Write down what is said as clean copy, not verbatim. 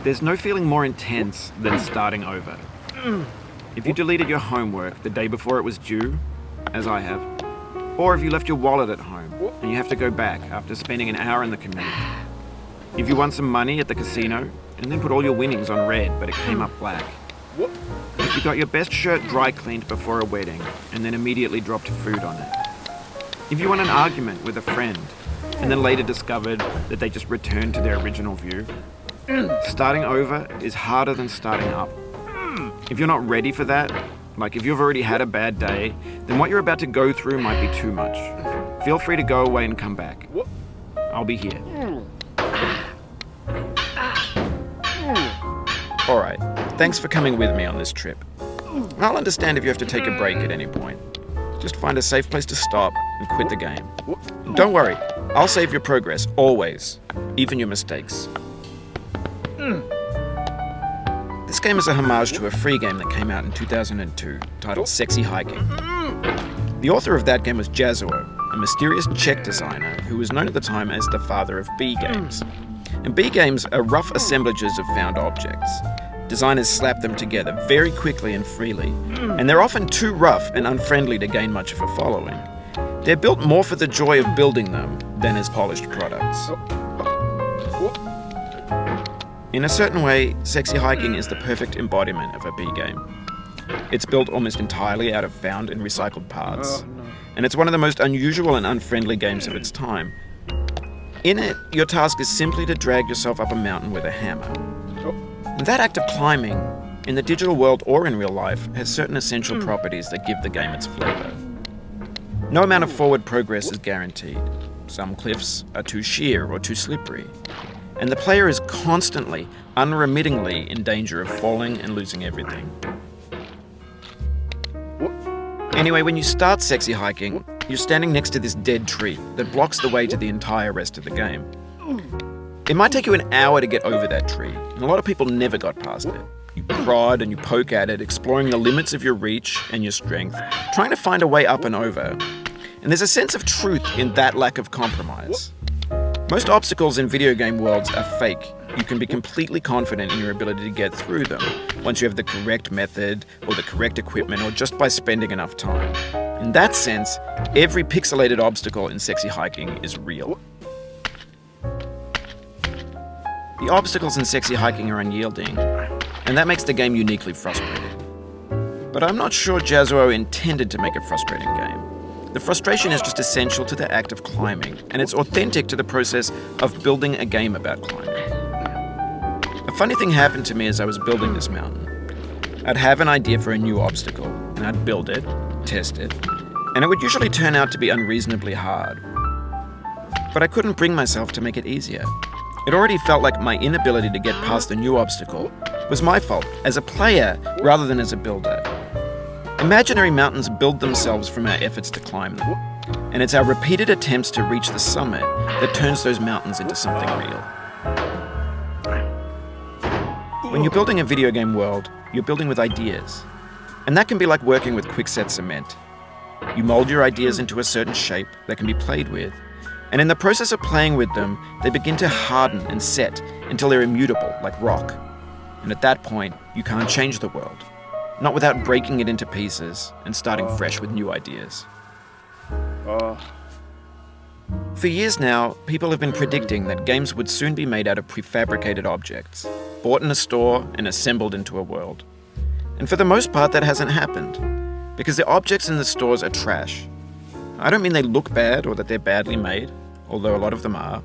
There's no feeling more intense than starting over. If you deleted your homework the day before it was due, as I have, or if you left your wallet at home and you have to go back after spending an hour in the commute. If you won some money at the casino and then put all your winnings on red but it came up black. If you got your best shirt dry cleaned before a wedding and then immediately dropped food on it. If you won an argument with a friend and then later discovered that they just returned to their original view. Starting over is harder than starting up. If you're not ready for that, like if you've already had a bad day, then what you're about to go through might be too much. Feel free to go away and come back. I'll be here. Alright, thanks for coming with me on this trip. I'll understand if you have to take a break at any point. Just find a safe place to stop and quit the game. And don't worry, I'll save your progress, always, even your mistakes. This game is a homage to a free game that came out in 2002, titled Sexy Hiking. The author of that game was Jazuo, a mysterious Czech designer who was known at the time as the father of B games. And B games are rough assemblages of found objects. Designers slap them together very quickly and freely, and they're often too rough and unfriendly to gain much of a following. They're built more for the joy of building them than as polished products. In a certain way, Sexy Hiking is the perfect embodiment of a B game. It's built almost entirely out of found and recycled parts, and it's one of the most unusual and unfriendly games of its time. In it, your task is simply to drag yourself up a mountain with a hammer. And that act of climbing, in the digital world or in real life, has certain essential properties that give the game its flavor. No amount of forward progress is guaranteed. Some cliffs are too sheer or too slippery. And the player is constantly, unremittingly in danger of falling and losing everything. Anyway, when you start Sexy Hiking, you're standing next to this dead tree that blocks the way to the entire rest of the game. It might take you an hour to get over that tree, and a lot of people never got past it. You prod and you poke at it, exploring the limits of your reach and your strength, trying to find a way up and over. And there's a sense of truth in that lack of compromise. Most obstacles in video game worlds are fake. You can be completely confident in your ability to get through them once you have the correct method or the correct equipment or just by spending enough time. In that sense, every pixelated obstacle in Sexy Hiking is real. The obstacles in Sexy Hiking are unyielding, and that makes the game uniquely frustrating. But I'm not sure Jazuo intended to make a frustrating game. The frustration is just essential to the act of climbing, and it's authentic to the process of building a game about climbing. A funny thing happened to me as I was building this mountain. I'd have an idea for a new obstacle, and I'd build it, test it, and it would usually turn out to be unreasonably hard. But I couldn't bring myself to make it easier. It already felt like my inability to get past the new obstacle was my fault as a player rather than as a builder. Imaginary mountains build themselves from our efforts to climb them, and it's our repeated attempts to reach the summit that turns those mountains into something real. When you're building a video game world, you're building with ideas, and that can be like working with quickset cement. You mold your ideas into a certain shape that can be played with, and in the process of playing with them, they begin to harden and set until they're immutable, like rock. And at that point, you can't change the world. Not without breaking it into pieces and starting fresh with new ideas. For years now, people have been predicting that games would soon be made out of prefabricated objects, bought in a store and assembled into a world. And for the most part, that hasn't happened, because the objects in the stores are trash. I don't mean they look bad or that they're badly made, although a lot of them are.